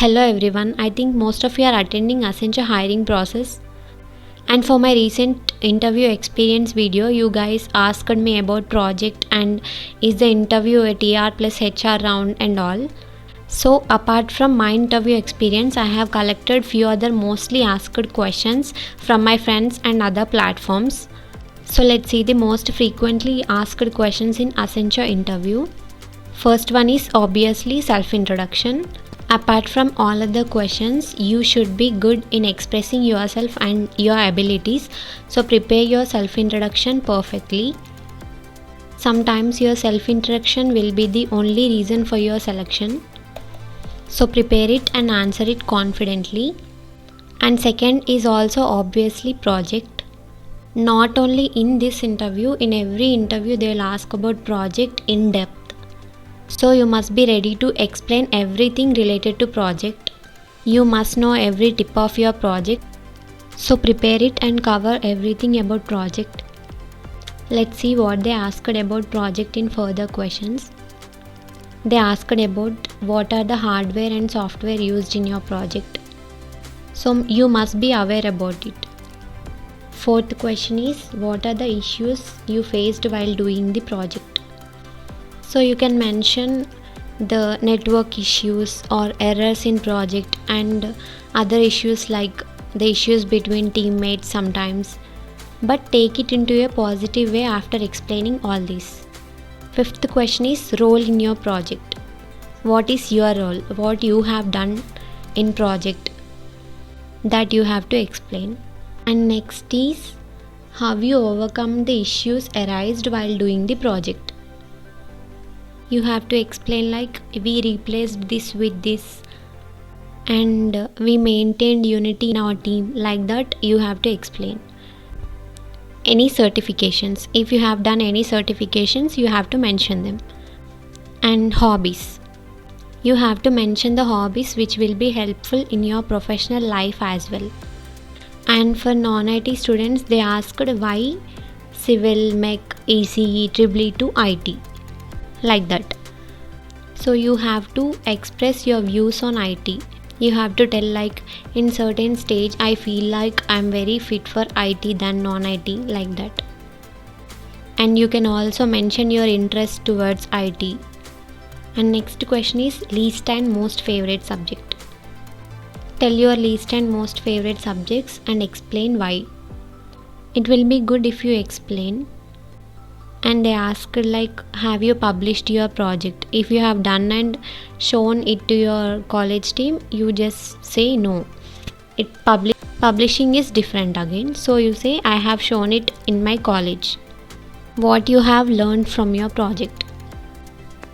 Hello everyone, I think most of you are attending Accenture hiring process. And for my recent interview experience video, you guys asked me about project and is the interview a TR plus HR round and all. So apart from my interview experience, I have collected few other mostly asked questions from my friends and other platforms. So let's see the most frequently asked questions in Accenture interview. First one is obviously self-introduction. Apart from all other questions, you should be good in expressing yourself and your abilities. So prepare your self-introduction perfectly. Sometimes your self-introduction will be the only reason for your selection. So prepare it and answer it confidently. And second is also obviously project. Not only in this interview, in every interview they will ask about project in depth. So you must be ready to explain everything related to project. You must know every tip of your project. So prepare it and cover everything about project. Let's see what they asked about project in further questions. They asked about what are the hardware and software used in your project. So you must be aware about it. Fourth question is what are the issues you faced while doing the project. So you can mention the network issues or errors in project and other issues like the issues between teammates sometimes, but take it into a positive way after explaining all this. Fifth question is role in your project. What is your role? What you have done in project that you have to explain. And next is how you overcome the issues arised while doing the project. You have to explain like we replaced this with this and we maintained unity in our team, like that you have to explain. Any certifications, if you have done any certifications, you have to mention them. And hobbies, you have to mention the hobbies which will be helpful in your professional life as well. And for non-IT students, they asked why civil, mech, ECE, EEE to IT, like that. So you have to express your views on IT. You have to tell like in certain stage I feel like I'm very fit for IT than non-IT, like that. And you can also mention your interest towards IT. And next question is least and most favorite subject. Tell your least and most favorite subjects and explain why. It will be good if you explain. And they asked like have you published your project. If you have done and shown it to your college team, you just say no. Publishing is different again. So you say I have shown it in my college. What you have learned from your project.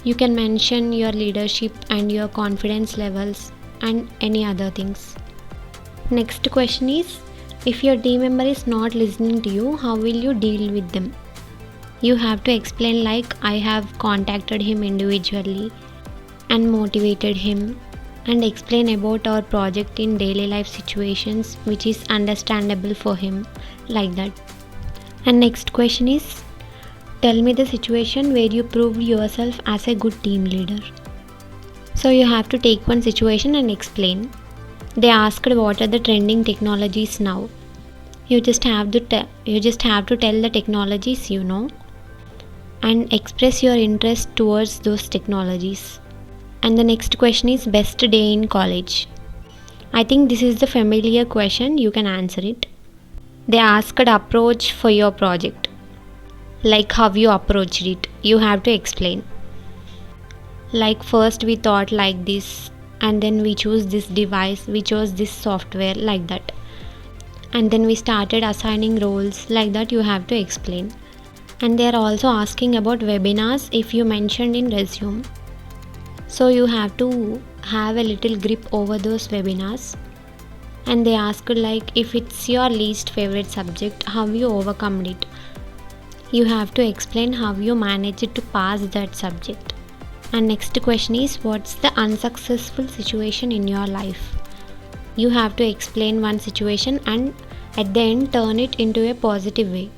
You can mention your leadership and your confidence levels and any other things. Next question is if your team member is not listening to you, how will you deal with them? You have to explain like I have contacted him individually and motivated him and explain about our project in daily life situations which is understandable for him, like that. And next question is tell me the situation where you proved yourself as a good team leader. So you have to take one situation and explain. They asked what are the trending technologies now. You just have to tell the technologies you know and express your interest towards those technologies. And the next question is best day in college. I think this is the familiar question, you can answer it. They asked approach for your project. Like how you approached it, you have to explain. Like first we thought like this and then we chose this device, we chose this software, like that. And then we started assigning roles, like that you have to explain. And they are also asking about webinars if you mentioned in resume. So you have to have a little grip over those webinars. And they asked like if it's your least favorite subject, how you overcome it. You have to explain how you managed to pass that subject. And next question is what's the unsuccessful situation in your life. You have to explain one situation and at the end turn it into a positive way.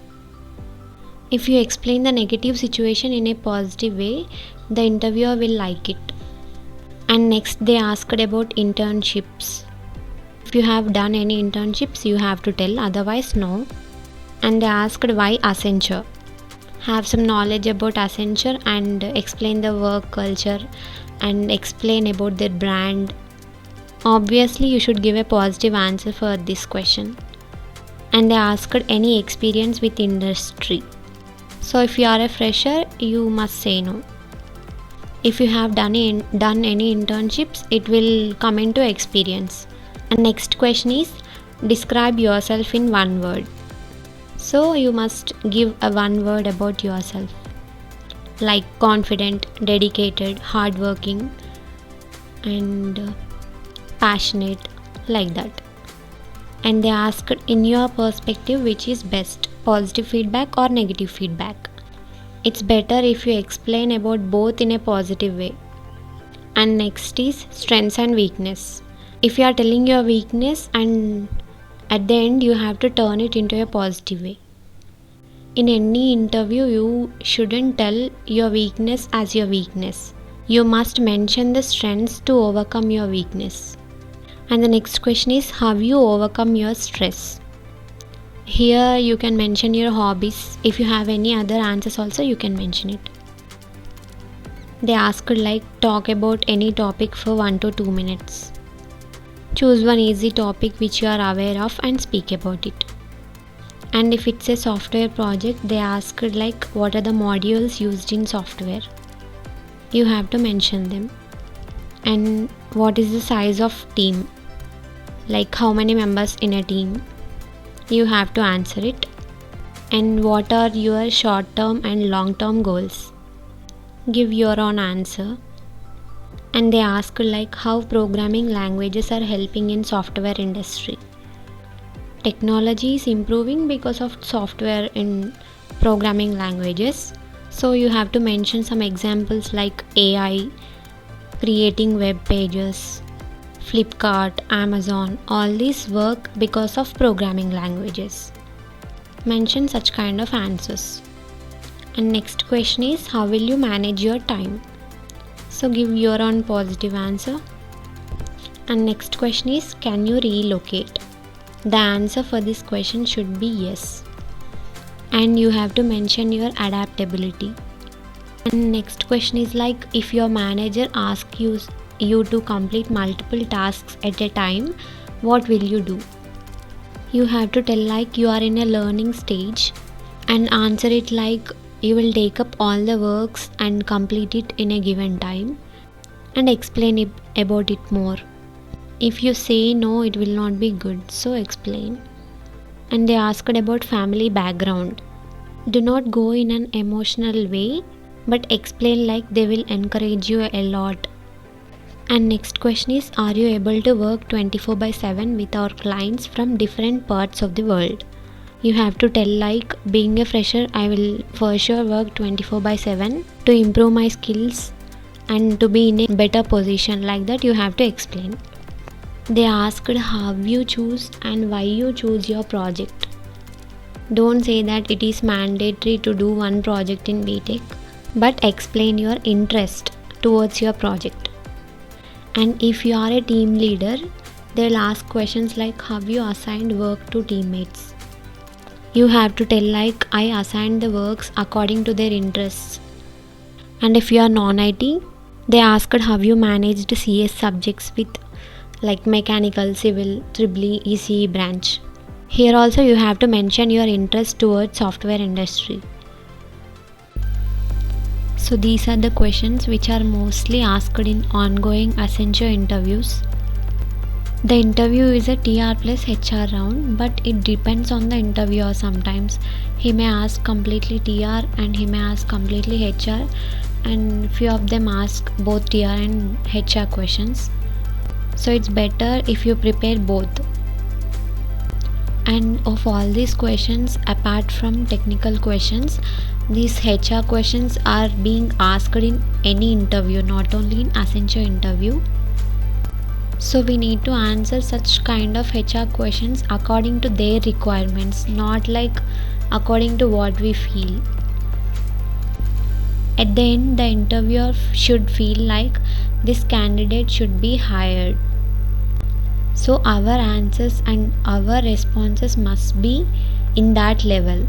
If you explain the negative situation in a positive way, the interviewer will like it. And next they asked about internships. If you have done any internships, you have to tell, otherwise no. And they asked why Accenture. Have some knowledge about Accenture and explain the work culture and explain about their brand. Obviously, you should give a positive answer for this question. And they asked any experience with industry. So if you are a fresher, you must say no. If you have done any internships, it will come into experience. And next question is, describe yourself in one word. So you must give a one word about yourself, like confident, dedicated, hardworking, and passionate, like that. And they asked, in your perspective, which is best, positive feedback or negative feedback? It's better if you explain about both in a positive way. And next is strengths and weakness. If you are telling your weakness, and at the end you have to turn it into a positive way. In any interview, you shouldn't tell your weakness as your weakness. You must mention the strengths to overcome your weakness. And the next question is, how you overcome your stress? Here you can mention your hobbies. If you have any other answers also, you can mention it. They asked like, talk about any topic for 1 to 2 minutes. Choose one easy topic which you are aware of and speak about it. And if it's a software project, they asked like, what are the modules used in software? You have to mention them. And what is the size of team? Like how many members in a team? You have to answer it. And what are your short-term and long-term goals? Give your own answer. And they ask like, how programming languages are helping in software industry. Technology is improving because of software in programming languages. So you have to mention some examples like AI, creating web pages, Flipkart, Amazon, all these work because of programming languages. Mention such kind of answers. And next question is, how will you manage your time? So give your own positive answer. And next question is, can you relocate? The answer for this question should be yes. And you have to mention your adaptability. And next question is like, if your manager asks you to complete multiple tasks at a time, what will you do? You have to tell like you are in a learning stage and answer it like you will take up all the works and complete it in a given time and explain about it more. If you say no, it will not be good, so explain. And they asked about family background. Do not go in an emotional way, but explain like they will encourage you a lot. And next question is, are you able to work 24/7 with our clients from different parts of the world? You have to tell like, being a fresher, I will for sure work 24/7 to improve my skills and to be in a better position. Like that you have to explain. They asked how you choose and why you choose your project. Don't say that it is mandatory to do one project in BTech, but explain your interest towards your project. And if you are a team leader, they'll ask questions like, how you assigned work to teammates? You have to tell like, I assigned the works according to their interests. And if you are non-IT, they asked how you managed CS subjects with like mechanical, civil, EEE, ECE branch. Here also you have to mention your interest towards software industry. So these are the questions which are mostly asked in ongoing Accenture interviews. The interview is a TR plus HR round, but it depends on the interviewer sometimes. He may ask completely TR and he may ask completely HR, and few of them ask both TR and HR questions. So it's better if you prepare both. And of all these questions, apart from technical questions, these HR questions are being asked in any interview, not only in Accenture interview. So we need to answer such kind of HR questions according to their requirements, not like according to what we feel. At the end, the interviewer should feel like this candidate should be hired. So our answers and our responses must be in that level.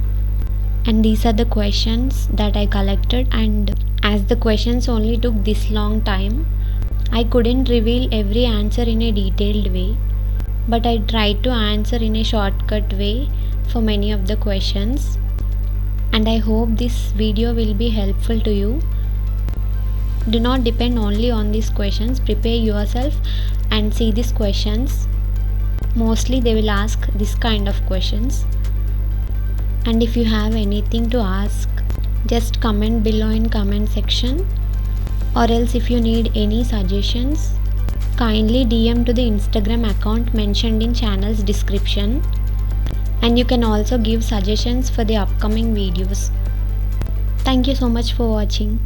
And these are the questions that I collected, and as the questions only took this long time, I couldn't reveal every answer in a detailed way, but I tried to answer in a shortcut way for many of the questions, and I hope this video will be helpful to you. Do not depend only on these questions, prepare yourself and see these questions. Mostly they will ask this kind of questions. And if you have anything to ask, just comment below in comment section, or else if you need any suggestions, kindly DM to the Instagram account mentioned in channel's description, and you can also give suggestions for the upcoming videos. Thank you so much for watching.